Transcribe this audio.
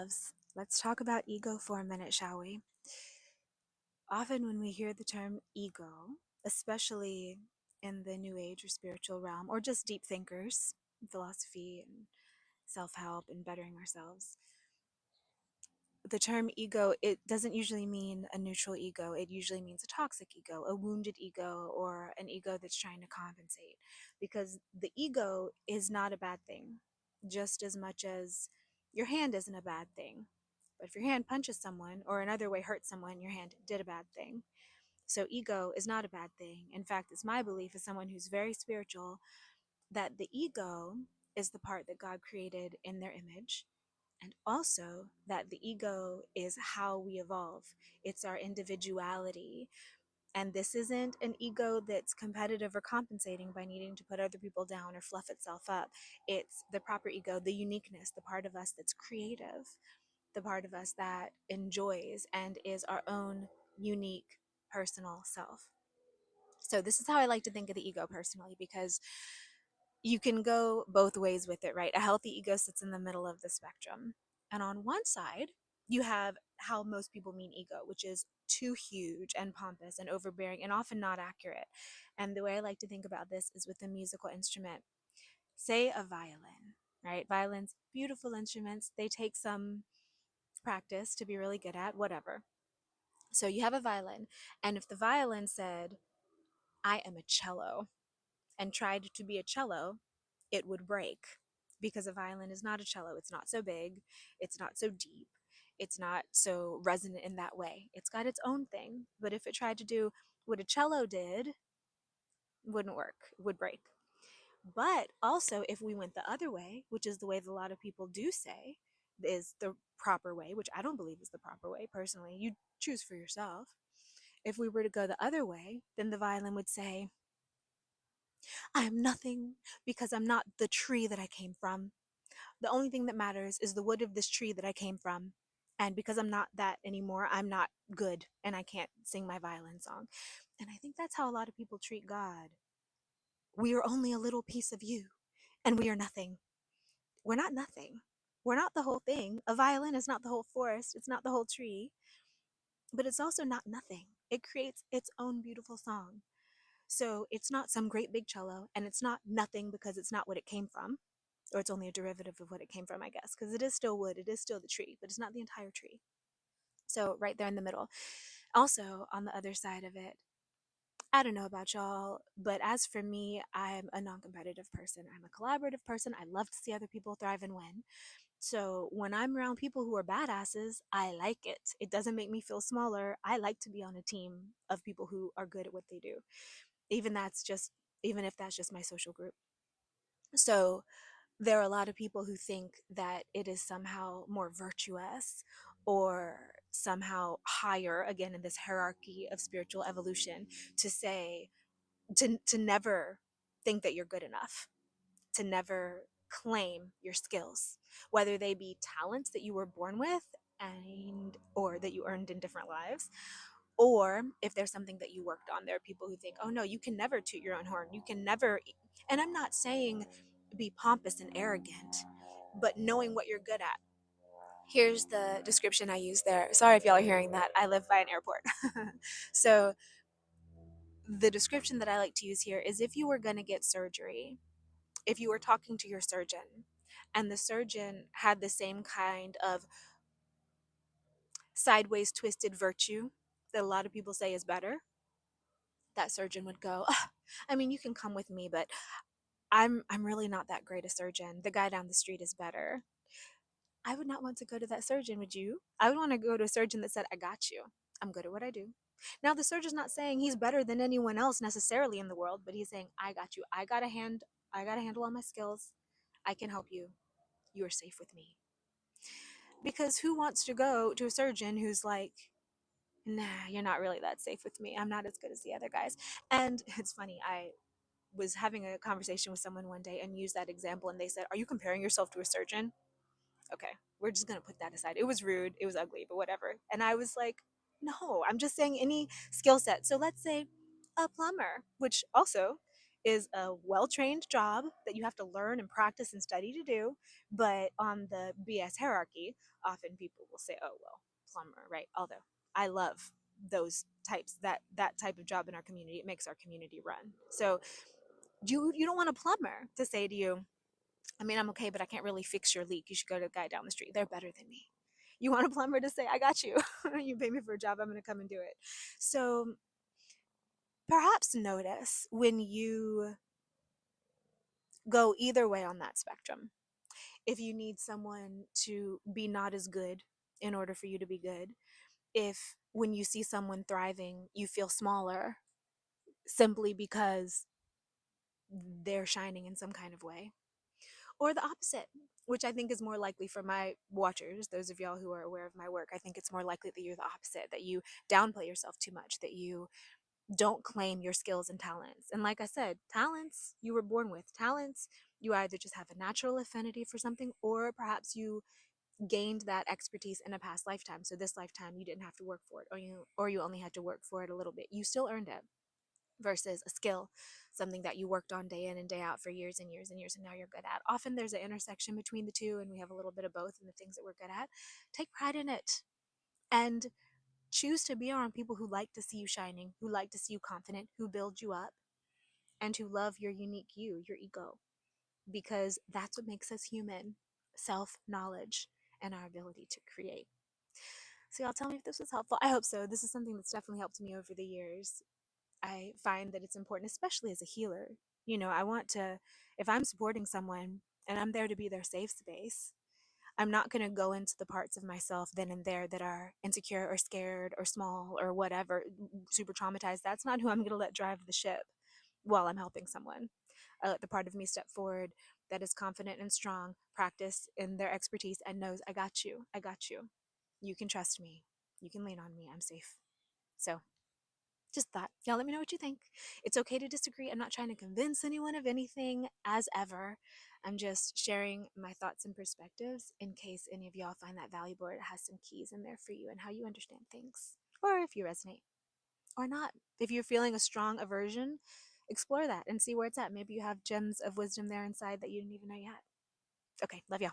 loves. Let's talk about ego for a minute, shall we? Often, when we hear the term ego, especially in the New Age or spiritual realm, or just deep thinkers, philosophy and self help and bettering ourselves, the term ego, it doesn't usually mean a neutral ego. It usually means a toxic ego, a wounded ego, or an ego that's trying to compensate. Because the ego is not a bad thing, just as much as your hand isn't a bad thing. But if your hand punches someone or another way hurts someone, your hand did a bad thing. So ego is not a bad thing. In fact, it's my belief as someone who's very spiritual that the ego is the part that God created in their image, and also that the ego is how we evolve. It's our individuality. And this isn't an ego that's competitive or compensating by needing to put other people down or fluff itself up. It's the proper ego, the uniqueness, the part of us that's creative, the part of us that enjoys and is our own unique personal self. So, this is how I like to think of the ego personally, because you can go both ways with it, right? A healthy ego sits in the middle of the spectrum. And on one side, you have how most people mean ego, which is too huge and pompous and overbearing and often not accurate. And the way I like to think about this is with a musical instrument. Say a violin, right? Violins, beautiful instruments. They take some practice to be really good at, whatever. So you have a violin, and if the violin said, I am a cello, and tried to be a cello, it would break because a violin is not a cello. It's not so big, it's not so deep, it's not so resonant in that way. It's got its own thing. But if it tried to do what a cello did, it wouldn't work, it would break. But also, if we went the other way, which is the way that a lot of people do say is the proper way, which I don't believe is the proper way personally, you choose for yourself. If we were to go the other way, then the violin would say, I am nothing because I'm not the tree that I came from. The only thing that matters is the wood of this tree that I came from. And because I'm not that anymore, I'm not good and I can't sing my violin song. And I think that's how a lot of people treat God. We are only a little piece of you and we are nothing. We're not nothing. We're not the whole thing. A violin is not the whole forest, it's not the whole tree, but it's also not nothing. It creates its own beautiful song. So it's not some great big cello, and it's not nothing because it's not what it came from, or it's only a derivative of what it came from, I guess, because it is still wood, it is still the tree, but it's not the entire tree. So right there in the middle. Also, on the other side of it, I don't know about y'all, but as for me, I'm a non competitive person. I'm a collaborative person. I love to see other people thrive and win. So when I'm around people who are badasses, I like it. It doesn't make me feel smaller. I like to be on a team of people who are good at what they do. Even that's just even if that's just my social group. So there are a lot of people who think that it is somehow more virtuous or somehow higher, again in this hierarchy of spiritual evolution, to say to never think that you're good enough, to never claim your skills, whether they be talents that you were born with and or that you earned in different lives, or if there's something that you worked on. There are people who think, oh no, you can never toot your own horn, you can never. And I'm not saying be pompous and arrogant, but knowing what you're good at. Here's the description I use there. Sorry if y'all are hearing that. I live by an airport. So the description that I like to use here is, if you were going to get surgery, if you were talking to your surgeon and the surgeon had the same kind of sideways twisted virtue that a lot of people say is better, that surgeon would go, "Ah, I mean, you can come with me, but I'm really not that great a surgeon. The guy down the street is better." I would not want to go to that surgeon, would you? I would want to go to a surgeon that said, I got you. I'm good at what I do. Now, the surgeon's not saying he's better than anyone else necessarily in the world, but he's saying, I got you. I got to handle all my skills. I can help you. You are safe with me. Because who wants to go to a surgeon who's like, nah, you're not really that safe with me. I'm not as good as the other guys. And it's funny, I was having a conversation with someone one day and used that example, and they said, are you comparing yourself to a surgeon? Okay, we're just going to put that aside. It was rude, it was ugly, but whatever. And I was like, no, I'm just saying any skill set. So let's say a plumber, which also is a well-trained job that you have to learn and practice and study to do. But on the BS hierarchy, often people will say, oh, well, plumber, right? Although I love those types, that type of job in our community. It makes our community run. So you don't want a plumber to say to you, I mean, I'm okay, but I can't really fix your leak. You should go to the guy down the street. They're better than me. You want a plumber to say, I got you. You pay me for a job, I'm going to come and do it. So perhaps notice when you go either way on that spectrum. If you need someone to be not as good in order for you to be good, if when you see someone thriving, you feel smaller simply because they're shining in some kind of way, or the opposite, which I think is more likely for my watchers, those of y'all who are aware of my work. I think it's more likely that you're the opposite, that you downplay yourself too much, that you don't claim your skills and talents. And like I said, talents you were born with. Talents, you either just have a natural affinity for something, or perhaps you gained that expertise in a past lifetime. So this lifetime you didn't have to work for it, or you only had to work for it a little bit. You still earned it, versus a skill, something that you worked on day in and day out for years and years and years, and now you're good at. Often there's an intersection between the two, and we have a little bit of both in the things that we're good at. Take pride in it, and choose to be around people who like to see you shining, who like to see you confident, who build you up, and who love your unique you, your ego, because that's what makes us human: self-knowledge and our ability to create. So y'all, tell me if this was helpful. I hope so. This is something that's definitely helped me over the years. I find that it's important, especially as a healer. I want to, if I'm supporting someone and I'm there to be their safe space, I'm not going to go into the parts of myself then and there that are insecure or scared or small or whatever, super traumatized. That's not who I'm going to let drive the ship while I'm helping someone. I let the part of me step forward that is confident and strong, practice in their expertise, and knows, I got you. I got you. You can trust me. You can lean on me. I'm safe. So just thought, y'all let me know what you think. It's okay to disagree. I'm not trying to convince anyone of anything as ever. I'm just sharing my thoughts and perspectives in case any of y'all find that valuable, or it has some keys in there for you and how you understand things. Or if you resonate or not. If you're feeling a strong aversion, explore that and see where it's at. Maybe you have gems of wisdom there inside that you didn't even know you had. Okay, love y'all.